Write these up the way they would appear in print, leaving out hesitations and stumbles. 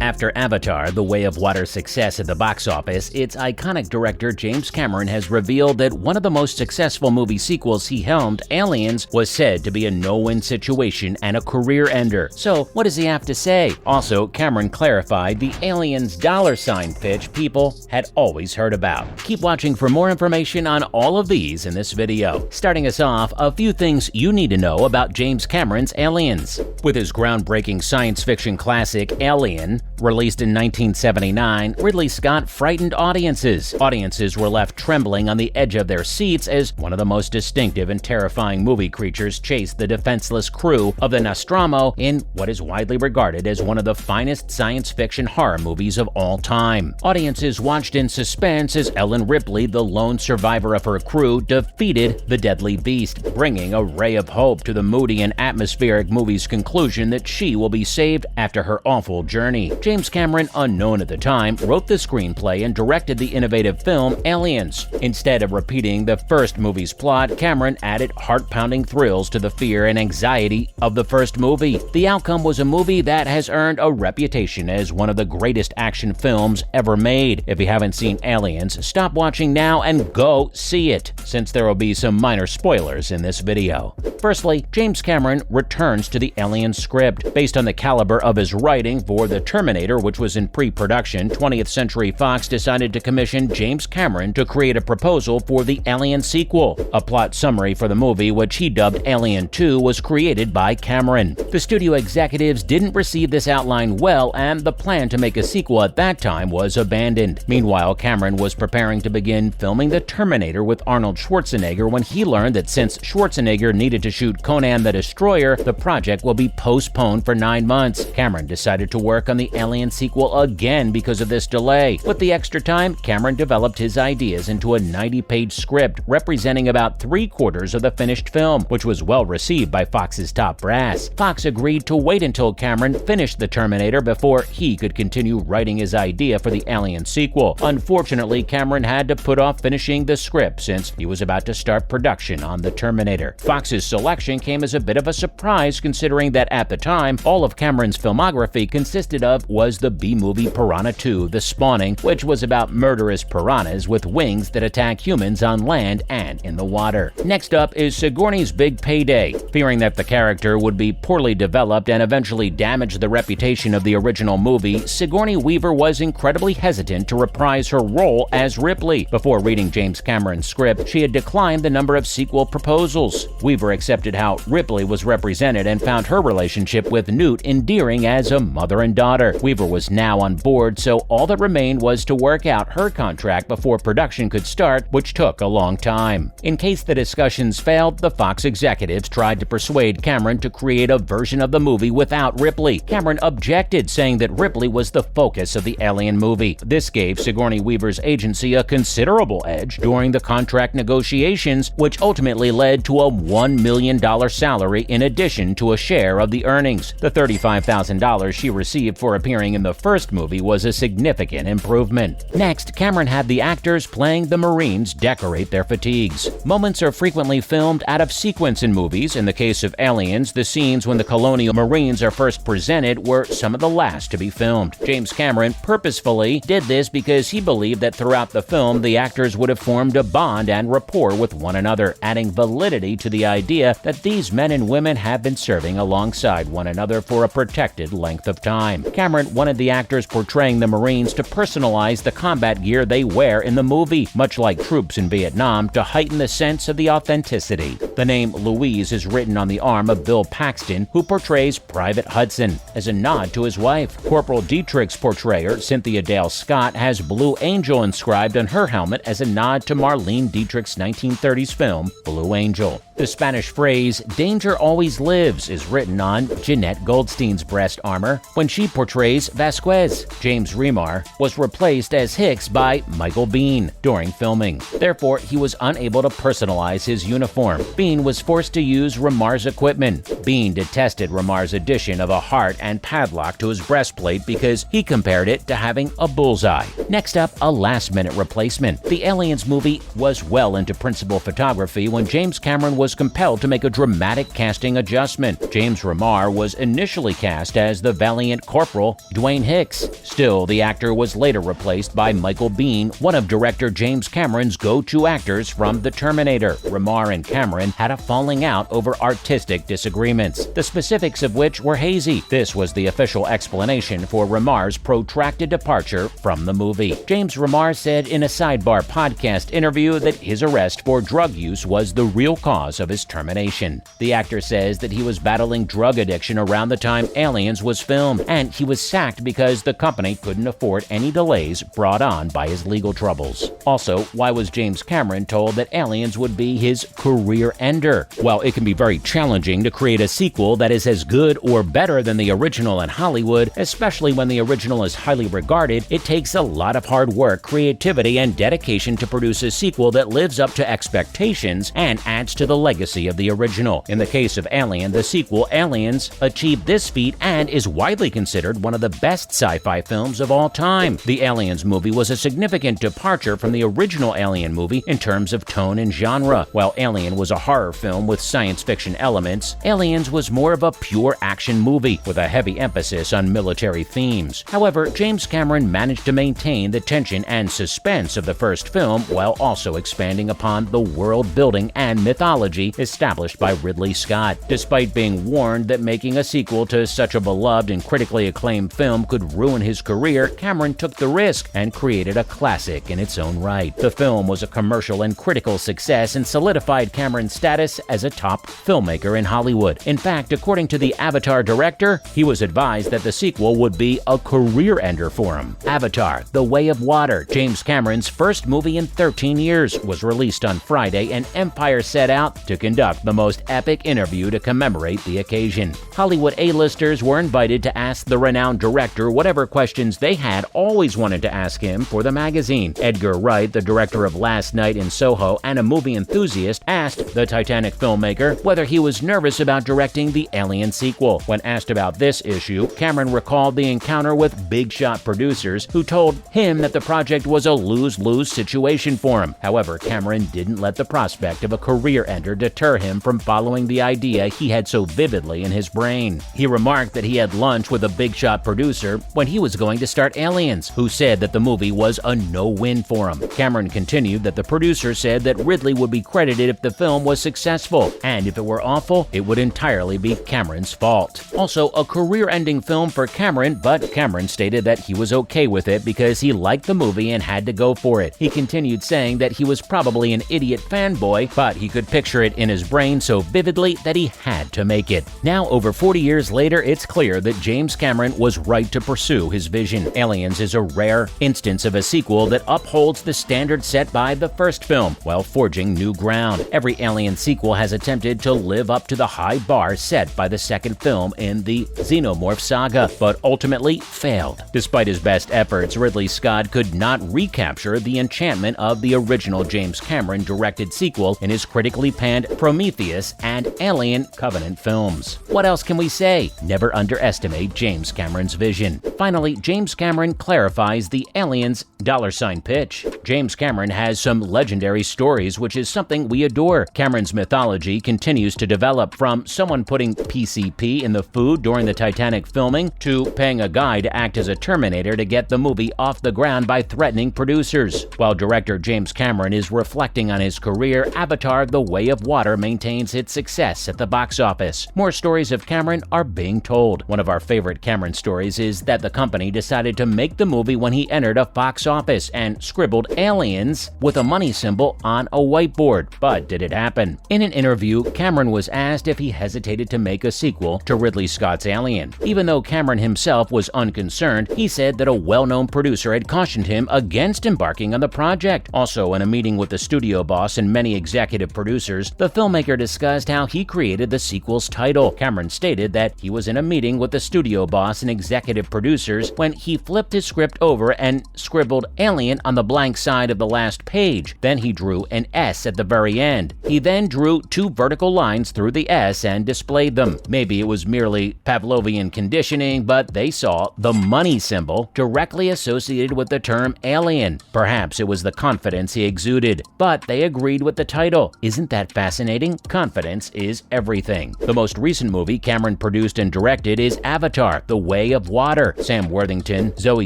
After Avatar: The Way of Water's success at the box office, its iconic director James Cameron has revealed that one of the most successful movie sequels he helmed, Aliens, was said to be a no-win situation and a career ender. So what does he have to say? Also, Cameron clarified the Aliens $ pitch people had always heard about. Keep watching for more information on all of these in this video. Starting us off, a few things you need to know about James Cameron's Aliens. With his groundbreaking science fiction classic Alien, released in 1979, Ridley Scott frightened audiences. Audiences were left trembling on the edge of their seats as one of the most distinctive and terrifying movie creatures chased the defenseless crew of the Nostromo in what is widely regarded as one of the finest science fiction horror movies of all time. Audiences watched in suspense as Ellen Ripley, the lone survivor of her crew, defeated the deadly beast, bringing a ray of hope to the moody and atmospheric movie's conclusion that she will be saved after her awful journey. James Cameron, unknown at the time, wrote the screenplay and directed the innovative film Aliens. Instead of repeating the first movie's plot, Cameron added heart-pounding thrills to the fear and anxiety of the first movie. The outcome was a movie that has earned a reputation as one of the greatest action films ever made. If you haven't seen Aliens, stop watching now and go see it, since there will be some minor spoilers in this video. Firstly, James Cameron returns to the Alien script. Based on the caliber of his writing for The Terminator, which was in pre-production, 20th Century Fox decided to commission James Cameron to create a proposal for the Alien sequel. A plot summary for the movie, which he dubbed Alien 2, was created by Cameron. The studio executives didn't receive this outline well, and the plan to make a sequel at that time was abandoned. Meanwhile, Cameron was preparing to begin filming The Terminator with Arnold Schwarzenegger when he learned that since Schwarzenegger needed to shoot Conan the Destroyer, the project will be postponed for 9 months. Cameron decided to work on the Alien sequel again because of this delay. With the extra time, Cameron developed his ideas into a 90-page script representing about 3/4 of the finished film, which was well received by Fox's top brass. Fox agreed to wait until Cameron finished The Terminator before he could continue writing his idea for the Alien sequel. Unfortunately, Cameron had to put off finishing the script since he was about to start production on The Terminator. Fox's selection came as a bit of a surprise, considering that at the time, all of Cameron's filmography consisted of was the B-movie Piranha 2: The Spawning, which was about murderous piranhas with wings that attack humans on land and in the water. Next up is Sigourney's Big Payday. Fearing that the character would be poorly developed and eventually damage the reputation of the original movie, Sigourney Weaver was incredibly hesitant to reprise her role as Ripley. Before reading James Cameron's script, she had declined the number of sequel proposals. Weaver accepted how Ripley was represented and found her relationship with Newt endearing as a mother and daughter. Weaver was now on board, so all that remained was to work out her contract before production could start, which took a long time. In case the discussions failed, the Fox executives tried to persuade Cameron to create a version of the movie without Ripley. Cameron objected, saying that Ripley was the focus of the Alien movie. This gave Sigourney Weaver's agency a considerable edge during the contract negotiations, which ultimately led to a $1 million salary in addition to a share of the earnings. The $35,000 she received for appearing in the first movie was a significant improvement. Next, Cameron had the actors playing the Marines decorate their fatigues. Moments are frequently filmed out of sequence in movies. In the case of Aliens, the scenes when the Colonial Marines are first presented were some of the last to be filmed. James Cameron purposefully did this because he believed that throughout the film, the actors would have formed a bond and rapport with one another, adding validity to the idea that these men and women have been serving alongside one another for a protected length of time. Cameron wanted the actors portraying the Marines to personalize the combat gear they wear in the movie, much like troops in Vietnam, to heighten the sense of the authenticity. The name Louise is written on the arm of Bill Paxton, who portrays Private Hudson, as a nod to his wife. Corporal Dietrich's portrayer, Cynthia Dale Scott, has Blue Angel inscribed on her helmet as a nod to Marlene Dietrich's 1930s film, Blue Angel. The Spanish phrase, "danger always lives," is written on Jeanette Goldstein's breast armor when she portrays Vasquez. James Remar was replaced as Hicks by Michael Biehn during filming. Therefore, he was unable to personalize his uniform. Biehn was forced to use Remar's equipment. Biehn detested Remar's addition of a heart and padlock to his breastplate because he compared it to having a bullseye. Next up, a last-minute replacement. The Aliens movie was well into principal photography when James Cameron was was compelled to make a dramatic casting adjustment. James Remar was initially cast as the valiant Corporal Dwayne Hicks. Still, the actor was later replaced by Michael Biehn, one of director James Cameron's go-to actors from The Terminator. Remar and Cameron had a falling out over artistic disagreements, the specifics of which were hazy. This was the official explanation for Remar's protracted departure from the movie. James Remar said in a Sidebar podcast interview that his arrest for drug use was the real cause of his termination. The actor says that he was battling drug addiction around the time Aliens was filmed, and he was sacked because the company couldn't afford any delays brought on by his legal troubles. Also, why was James Cameron told that Aliens would be his career ender? Well, it can be very challenging to create a sequel that is as good or better than the original in Hollywood, especially when the original is highly regarded. It takes a lot of hard work, creativity, and dedication to produce a sequel that lives up to expectations and adds to the legacy of the original. In the case of Alien, the sequel Aliens achieved this feat and is widely considered one of the best sci-fi films of all time. The Aliens movie was a significant departure from the original Alien movie in terms of tone and genre. While Alien was a horror film with science fiction elements, Aliens was more of a pure action movie with a heavy emphasis on military themes. However, James Cameron managed to maintain the tension and suspense of the first film while also expanding upon the world building and mythology established by Ridley Scott. Despite being warned that making a sequel to such a beloved and critically acclaimed film could ruin his career, Cameron took the risk and created a classic in its own right. The film was a commercial and critical success and solidified Cameron's status as a top filmmaker in Hollywood. In fact, according to the Avatar director, he was advised that the sequel would be a career ender for him. Avatar: The Way of Water, James Cameron's first movie in 13 years, was released on Friday, and Empire set out to conduct the most epic interview to commemorate the occasion. Hollywood A-listers were invited to ask the renowned director whatever questions they had always wanted to ask him for the magazine. Edgar Wright, the director of Last Night in Soho and a movie enthusiast, asked the Titanic filmmaker whether he was nervous about directing the Alien sequel. When asked about this issue, Cameron recalled the encounter with big shot producers who told him that the project was a lose-lose situation for him. However, Cameron didn't let the prospect of a career ender deter him from following the idea he had so vividly in his brain. He remarked that he had lunch with a big shot producer when he was going to start Aliens, who said that the movie was a no-win for him. Cameron continued that the producer said that Ridley would be credited if the film was successful, and if it were awful, it would entirely be Cameron's fault. Also, a career-ending film for Cameron, but Cameron stated that he was okay with it because he liked the movie and had to go for it. He continued saying that he was probably an idiot fanboy, but he could picture it in his brain so vividly that he had to make it. Now, over 40 years later, it's clear that James Cameron was right to pursue his vision. Aliens is a rare instance of a sequel that upholds the standard set by the first film while forging new ground. Every Alien sequel has attempted to live up to the high bar set by the second film in the Xenomorph saga, but ultimately failed. Despite his best efforts, Ridley Scott could not recapture the enchantment of the original James Cameron directed sequel in his critically panned Prometheus and Alien Covenant films. What else can we say? Never underestimate James Cameron's vision. Finally, James Cameron clarifies the Aliens $ pitch. James Cameron has some legendary stories, which is something we adore. Cameron's mythology continues to develop, from someone putting PCP in the food during the Titanic filming to paying a guy to act as a Terminator to get the movie off the ground by threatening producers. While director James Cameron is reflecting on his career, Avatar: The Way of Water maintains its success at the box office. More stories of Cameron are being told. One of our favorite Cameron stories is that the company decided to make the movie when he entered a box office and scribbled Aliens with a money symbol on a whiteboard. But did it happen? In an interview, Cameron was asked if he hesitated to make a sequel to Ridley Scott's Alien. Even though Cameron himself was unconcerned, he said that a well-known producer had cautioned him against embarking on the project. Also, in a meeting with the studio boss and many executive producers, the filmmaker discussed how he created the sequel's title. Cameron stated that he was in a meeting with the studio boss and executive producers when he flipped his script over and scribbled Alien on the blank side of the last page. Then he drew an S at the very end. He then drew 2 vertical lines through the S and displayed them. Maybe it was merely Pavlovian conditioning, but they saw the money symbol directly associated with the term alien. Perhaps it was the confidence he exuded, but they agreed with the title. Isn't that fascinating? Confidence is everything. The most recent movie Cameron produced and directed is Avatar: The Way of Water. Sam Worthington, Zoe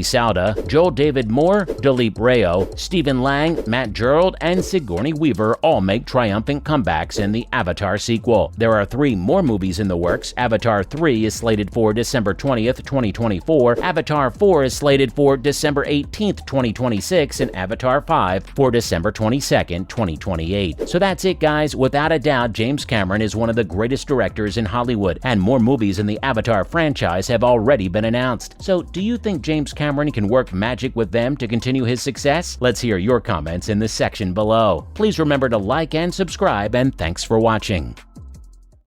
Salda, Joel David Moore, Dilip Rayo, Stephen Lang, Matt Gerald, and Sigourney Weaver all make triumphant comebacks in the Avatar sequel. There are 3 more movies in the works. Avatar 3 is slated for December 20th, 2024, Avatar 4 is slated for December 18th, 2026, and Avatar 5 for December 22nd, 2028. So that's it, guys. Without a doubt, James Cameron is one of the greatest directors in Hollywood, and more movies in the Avatar franchise have already been announced. So do you think James Cameron can work magic with them to continue his success? Let's hear your comments in the section below. Please remember to like and subscribe, and thanks for watching.